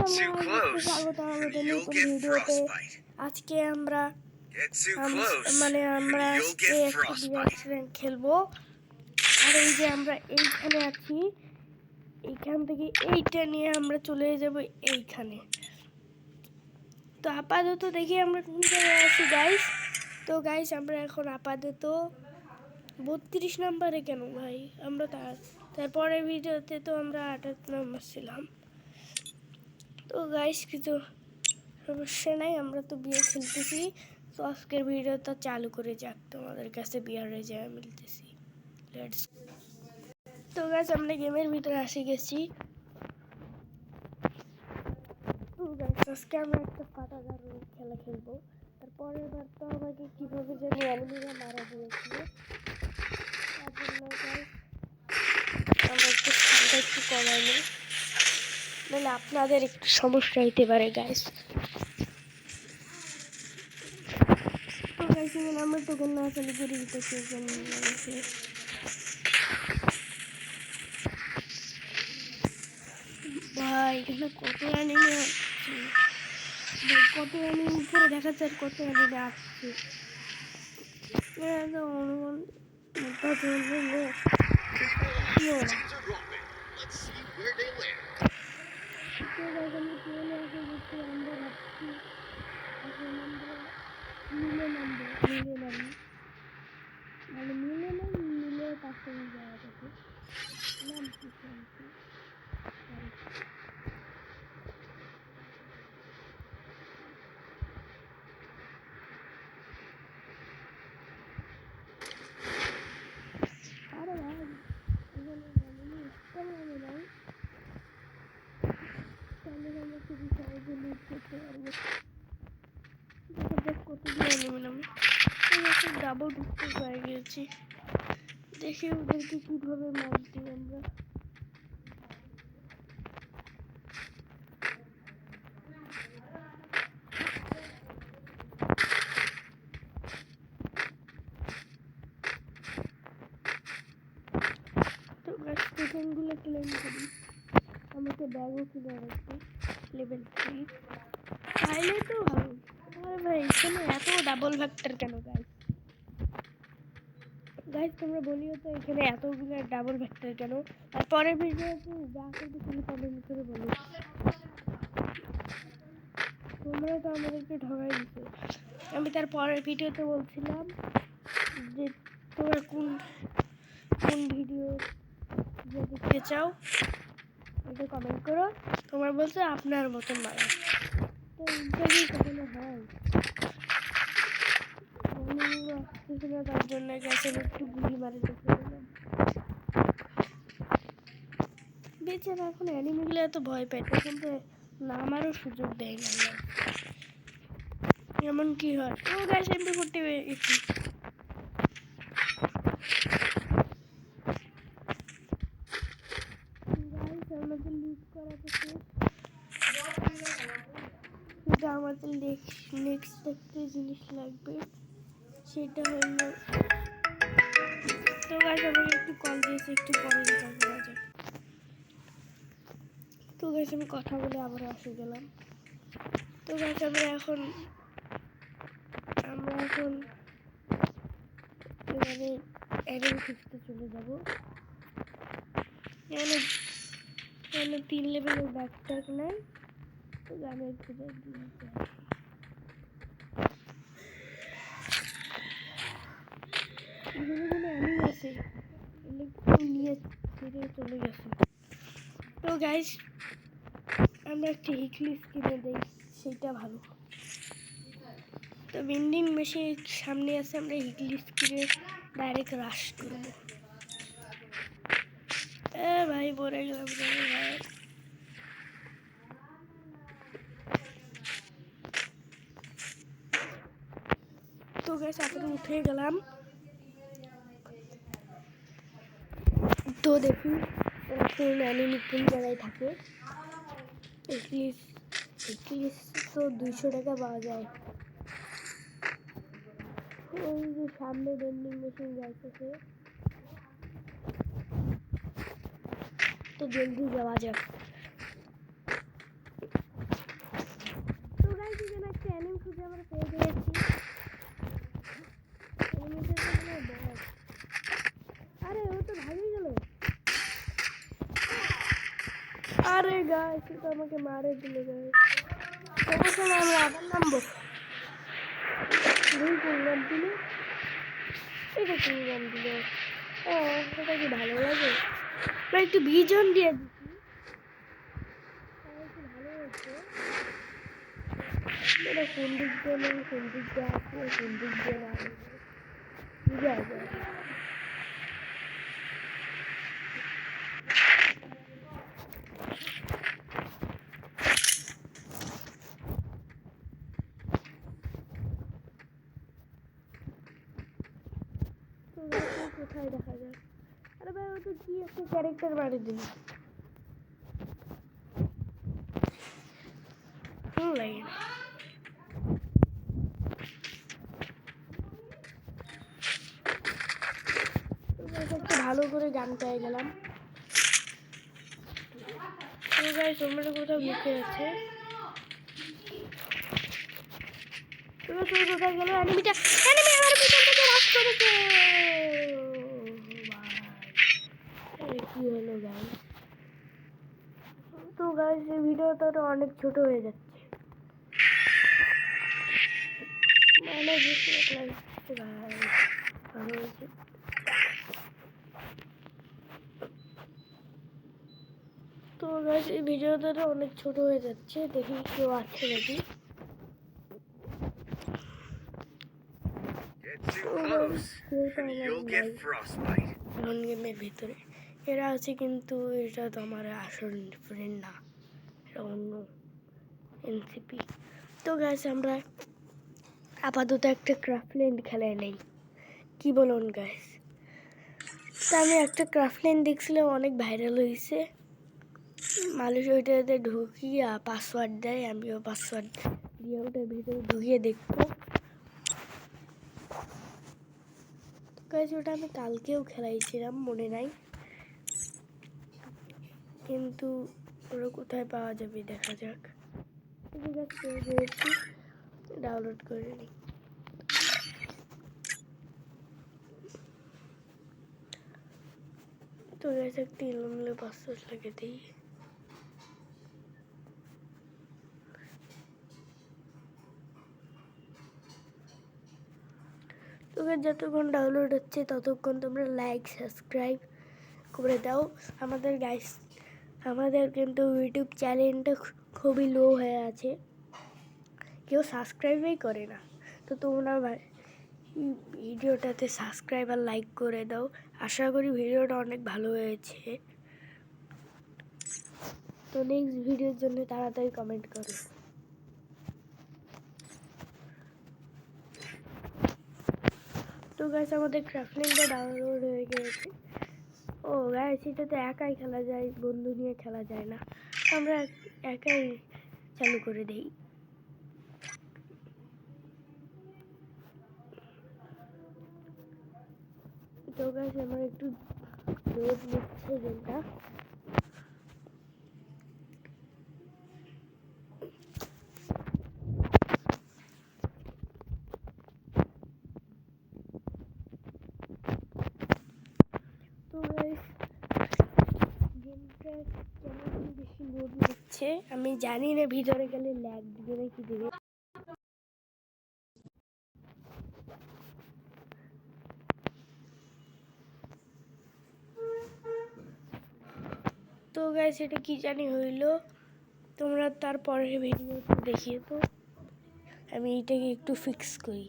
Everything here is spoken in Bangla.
স্বাগত আমাদের নতুন ভিডিওতে। আজকে আমরা অ্যাক্সিডেন্ট খেলবো। আর এই যে আমরা এইখানে আছি, এইখান থেকে এইটা নিয়ে আমরা চলে যাব এইখানে। তো আপাতত দেখি আমরা কোন জায়গায় আছি গাইস। তো গাইস আমরা এখন আপাতত 32 নম্বরে। কেন ভাই, আমরা তারপরের ভিডিওতে তো আমরা 28 নম্বর ছিলাম। তো গাইস কিছু সমস্যা নাই, আমরা তো বিয়ে খেলতেছি। তো আজকের ভিডিওটা চালু করে যাক, তোমাদের কাছে বিয়ারে যায় মিলতেছি। লেটস। তো গাইস আমরা গেমের ভিতরে আসি গেছি। তো গাইস আজকে আমরা একটা পাটাদার খেলা খেলবো। তারপরের বার তো আমাকে কীভাবে জানি অ্যানিমিরা মারা দিয়েছিল। তার জন্য গাইস আমরা একটু সামনে একটু কমাই নিই, নাহলে আপনাদের একটু সমস্যা হইতে পারে গাইস। তো গাইস এখানে আমরা টোকেন না চালু করে দিতেছি। ভাই এখানে কত অ্যানিমে আসছে, কত অ্যানিমে উপরে দেখাচ্ছে আর কত অ্যানিমে আসছে। অনুমান মিলে পাশে যাওয়া যাবে। নাম কি ডাবল ঢুকতে পেরে গেছি। দেখি ওদেরকে কিভাবে মারছি আমরা। তো স্টুডেন্টগুলো ক্লেম করি, আমাকে ব্যাগও কিনে রাখছি লেভেল 3 পাইলে তো ভালো। ভাই এখানে এত ডাবল ফ্যাক্টর কেন গাইস? গাইস তোমরা বলিও তো এখানে এতগুলো ডাবল ফ্যাক্টর কেন? আর পরের ভিডিওতে যা করবে তুমি কমেন্ট করে বলো। তোমরা তো আমাদেরকে ঠকাই দিছো। আমি তার পরের ভিডিওতে বলছিলাম যে তোমরা কোন ভিডিও দেখতে চাও এটা কমেন্ট করো। তোমরা বলছো আপনার মতন মারা। তো ইন্টারভিউ কখনো হয় তার জন্য গেছে একটু গুলি মারে বেচারা। এখন অ্যানিমেগুলো এত ভয় পায়, কিন্তু নামারও সুযোগ দেয় না। এমন কি হয়? ও গাছ এমপি করতে গেছি। আমাদের লুট করা থেকে কিন্তু আমাদের নেক্সট একটা জিনিস লাগবে, সেটা হলো তো গাছ আমাকে একটু কল দিয়েছে, একটু পরে দেখা করা যাক। তো গাছ আমি কথা বলে আবার আসে গেলাম। তো গাছ আমরা এখন এবারে অ্যারেল খুঁজতে চলে যাবো। এখানে 3 লেভেলের ব্যাকপ্যাক নাই, তো গানের খুঁজে দিতে হবে। এখানে কোনো অ্যানিম আছে, নিয়ে ছেড়ে চলে গেছে। তো গাইস আমরা একটা হিকলিস কিনে দেই, সেটা ভালো। তো বিন্ডিং মেশিন সামনে আছে, আমরা হিকলিস কিনে ডাইরেক্ট রাশ করবো। ভাই পড়ে গেলাম ভাই। তো গাইস আমরা উঠে গেলাম। তো দেখি কোন অ্যানিমি কোন জায়গায় থাকে। হিকলিস তো 200 টাকা পাওয়া যায়। ওই যে সামনে বেন্ডিং মেশিন যাইতেছে, তো জলদি যাওয়া যাক। গাইস এটা আমাকে মারে দিল গাইস। সমস্যা না, আমরা আবার নামবো। এই কোন নাম দিল? এটা কোন নাম দিল? ও এটা কি ভালো লাগে? আমরা একটু বিজন দিয়ে দিচ্ছি, একটু ভালো হচ্ছে। এটা কোন দিক দিয়ে নেই, কোন দিক দিয়ে আসলে, কোন দিক দিয়ে না বুঝে আসবে। কোথায় দেখা যায়? আরে ভাই ও তো কি একটা ক্যারেক্টার মারি দিল। লাগে না। একটু ভালো করে গান পেয়ে গেলাম। তোমরা কোথাও মুখে আছে? তুমি কোথায় গেল? এনিমিটা, এনিমি আমার পিছন থেকে রাশ করেছে। কি হলো গাইস? তো গাইস এই ভিডিওটা তো অনেক ছোট হয়ে যাচ্ছে, মানে বুঝতে পারছি। তো গাইস এই ভিডিওটা তো অনেক ছোট হয়ে যাচ্ছে, দেখি কেউ আছে নাকি। গেমের ভিতরে এরা আছে, কিন্তু এটা তো আমার আসল ফ্রেন্ড না, এটা অন্য এনসিপি। তো গাইস আমরা আপাতত একটা ক্রাফটল্যান্ড খেলায় নেই, কি বলুন গাইস? তা আমি একটা ক্রাফটল্যান্ড দেখছিলাম, অনেক ভাইরাল হয়েছে। মানুষ ওইটাতে ঢুকিয়ে পাসওয়ার্ড দেয়, আমিও পাসওয়ার্ড দিয়ে ওটার ভিতরে ঢুকিয়ে দেখবো। গাইস ওটা আমি কালকেও খেলাইছিলাম, মনে নাই, কিন্তু ওরা কোথায় পাওয়া যাবে দেখা যাক। ডাউনলোড করে নিই। তো গাইস একটা ইলমলে পাসওয়ার্ড লিখে দিই। তো গাইস যতক্ষণ ডাউনলোড হচ্ছে ততক্ষণ তোমরা লাইক সাবস্ক্রাইব করে দাও। আমাদের কিন্তু ইউটিউব চ্যানেলটা খুবই লো হয়ে আছে, কেউ সাবস্ক্রাইবই করে না। তো তোমরা ভিডিওটাতে সাবস্ক্রাইব আর লাইক করে দাও। আশা করি ভিডিওটা অনেক ভালো হয়েছে। তো নেক্সট ভিডিওর জন্য তাড়াতাড়ি কমেন্ট করো। তো গাইস আমাদের ক্রাফটল্যান্ডটা ডাউনলোড হয়ে গেছে। ও গাইস এটা তো একাই খেলা যায়, বন্ধু নিয়ে খেলা যায় না, আমরা একাই চালু করে দেই। তো গাইস আমার একটু লোড নিচ্ছে গেমটা। তো গাইস গেমটা কেন বেশি লোড নিচ্ছে আমি জানি না, ভিতরে গেলে ল্যাগ দিবে না কি দিবে। তো গাইস এটা কি জানি হইলো, তোমরা তারপরের ভিডিওতে দেখিয়ে তো আমি এটাকে একটু ফিক্স করি।